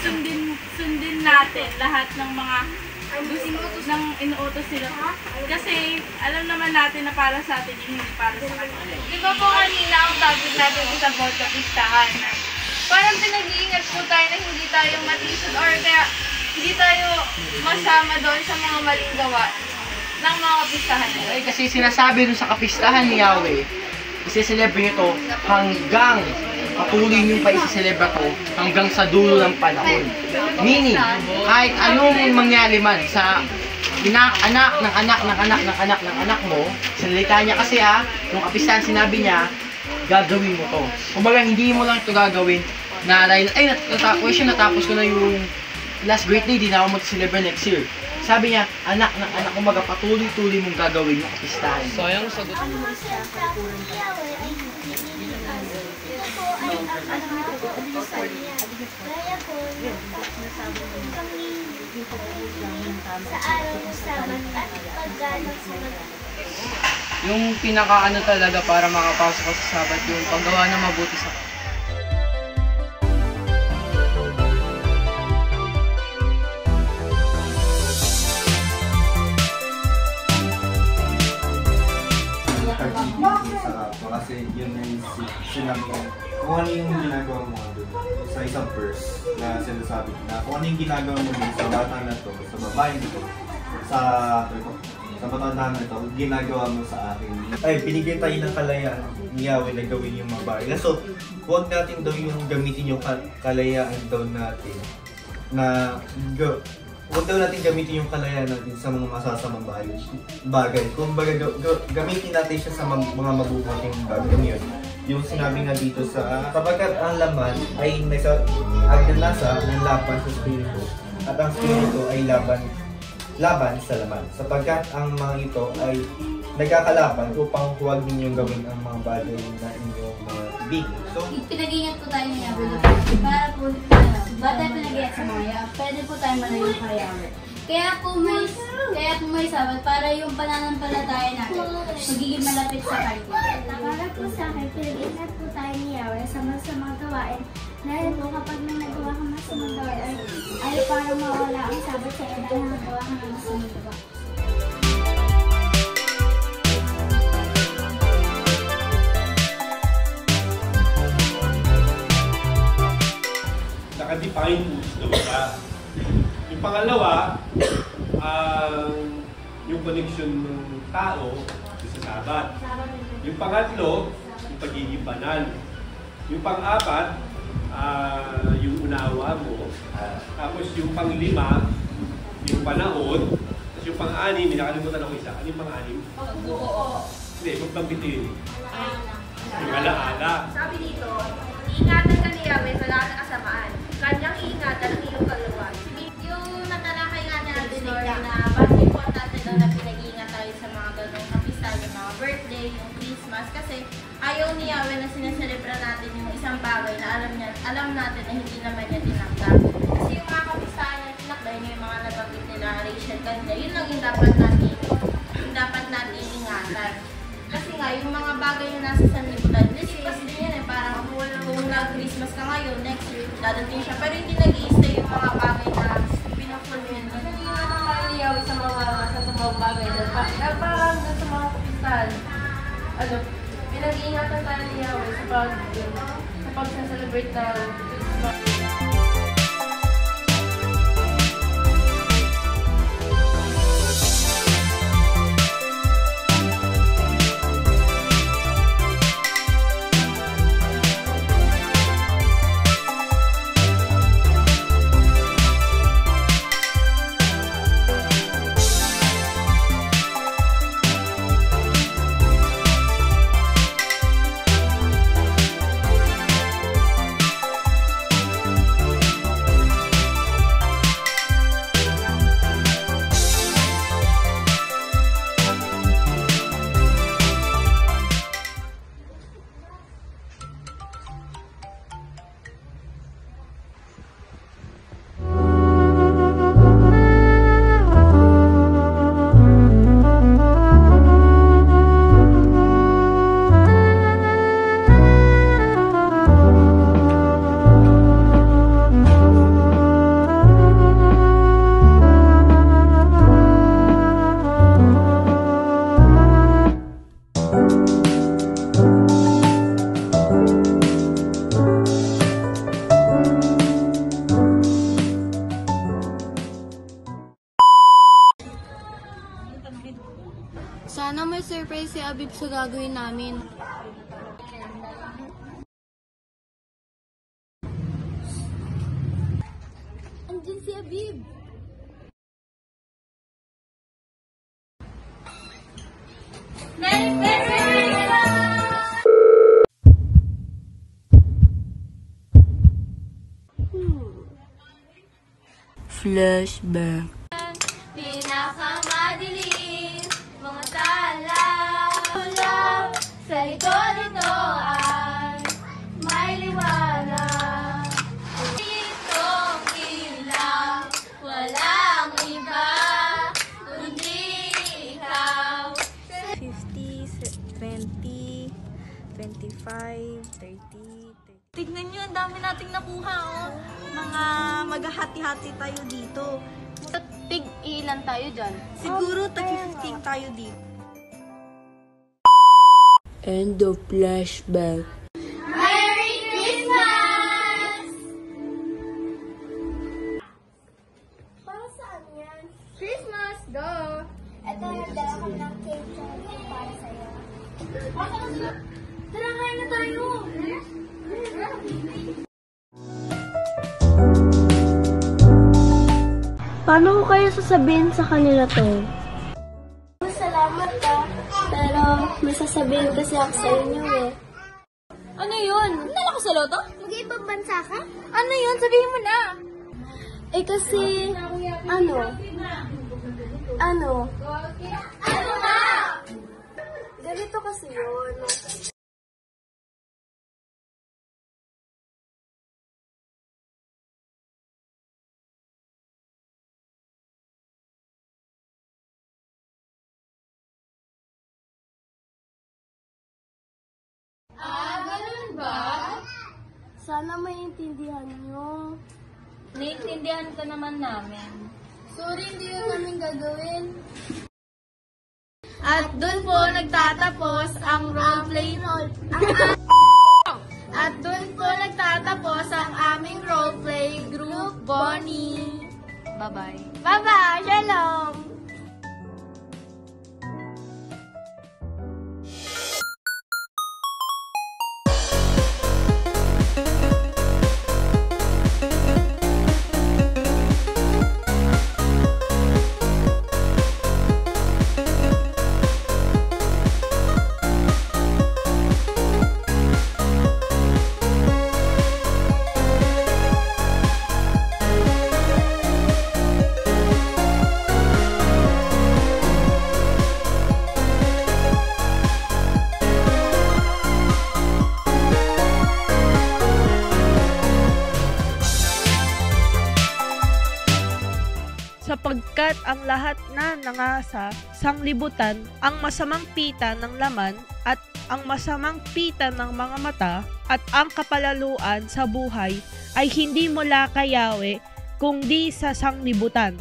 sundin natin lahat ng mga inuutos sila. Kasi alam naman natin na para sa atin yung hindi para sa kanila. Di ba po kanina ang topic natin is about kapistahan? Parang pinag-iingat po tayo na hindi tayo matisod or kaya hindi tayo masama doon sa mga maling gawa ng mga kapistahan. Ay, kasi sinasabi dun sa kapistahan ni Yahweh, isi-celebrate nyo to hanggang patuloy nyo pa isi-celebrate to hanggang sa dulo ng panahon. Meaning, kahit anong mangyari man sa anak mo, salita niya kasi yung kapistahan sinabi niya, gagawin mo to. Kumbaga, hindi mo lang ito gagawin na dahil, ay, natapos ko na yung last great day, di na ako mag-celebrate next year. Sabi niya, anak, kumbaga, patuloy-tuloy mong gagawin yung kapistahan. So, yung sagot mo. Sa araw ng Sabat at paggalang sa mga. Yung pinaka talaga para makapasok ka sa Sabat, yung paggawa na mabuti sa kasi yun yung sinabi ko kung ano yung ginagawa mo doon sa isang verse na sinasabi na kung ano yung ginagawa mo doon sa bata na to, sa babae nito, sa matandaan na to, ginagawa mo sa akin. Ay, binigyan tayo ng kalayaan ni Yahweh na gawin yung mga bagay. So, huwag natin daw yung gamitin yung kalayaan daw natin na huwag daw natin gamitin yung kalayaan natin sa mga masasamang bagay. Kung gamitin natin siya sa mga mabubuting bagay yun. Yung sinabi nga dito sapagkat ang laman ay agnanasa ng laban sa spirito at ang spirito ay laban sa laman. Sapagkat ang mga ito ay nagkakalaban upang huwag ninyong gawin ang mga bagay na inyong mga ibigin. So, pinag-iingat po tayo niya para po ba tayo pinag-iingat sa mga pwede po tayo malayo kay Yahweh. Kaya po may Sabat para yung pananampalataya natin magiging malapit sa kanya. Para po sa akin, pinag-iingat po tayo ni Yahweh sa masamang gawain. Dahil po kapag may nagawa kang masamang gawain ay parang mawala ang Sabat sa iyo dahil nagawa kang masamang gawa. Naka-define daw siya. Yung pangalawa, yung connection ng tao sa Sabat. Yung pangatlo, yung pagiging banal. Yung pang-apat, yung unawa mo. Tapos yung pang-lima, yung panahon. Tapos yung pang-anim, nakalimutan ako isa. Ano yung pang-anim? Hindi, magpambitin. Yung alaala. Sabi dito, iingatan ka ni Yahweh sa lahat ng kasamaan. Kanyang iingatan ang iyong kaluwa. Yung natalakay nga natin na bakit importante daw na pinag-iingat tayo sa mga ganong kapistahan, yung mga birthday, yung Christmas, kasi ayaw ni Yahweh na sineselebra natin yung isang bagay na alam natin na hindi naman niya tinakda. Kasi yung mga kapistahan na tinakda, yung mga nabanggit nila Rachel kanina, yun lang yung dapat natin ingatan. Kasi nga, yung mga bagay na nasa sanlibutan, lilipas din yan parang kung nag-Christmas ka ngayon, next year, dadating siya. Pero hindi nag-i-stay yung mga bagay na pinafulfill. Hindi naman ang kaliyaw sa mga masasamang bagay na parang sa mga kapistahan. Pinag-iingatan tayo ni Yahweh sa pag-celebrate ng Christmas. Abib sa gagawin namin. Andiyan si Abib. Flashback. Pinakamadilim, mga tala, ulap, sa likod ito ay may liwanag. Itong ilaw, walang iba, kundi ikaw. 50, 20, 25, 30. Tignan nyo, ang dami nating nakuha, oh. Mga maghahati-hati tayo dito. Tig-ilan tayo dyan? Siguro tag-15 tayo dito. End of flashback. Merry Christmas! Para saan yan? Christmas, go! Ito, nagdala ko ng cake para sa'yo. Tara, kain na tayo! Paano ko kaya sasabihin sa kanila to? Salamat pero may sasabihin kasi ako sa inyo eh. Ano yun? Nala ko sa loto? Mag-ibang bansa ka? Ano yun? Sabihin mo na! Eh kasi, ano nga? Ganito kasi yun. Ganun ba? Sana maintindihan nyo. Naiintindihan ka naman namin. Sorry, hindi yun namin gagawin. At dun po nagtatapos ang roleplay. At dun po nagtatapos ang aming roleplay group, Bonnie. Bye-bye. Bye-bye! Shalom! sapagkat ang lahat na nangasa sanglibutan ang masamang pita ng laman at ang masamang pita ng mga mata at ang kapalaluan sa buhay ay hindi mula kay Yahweh kundi sa sanglibutan.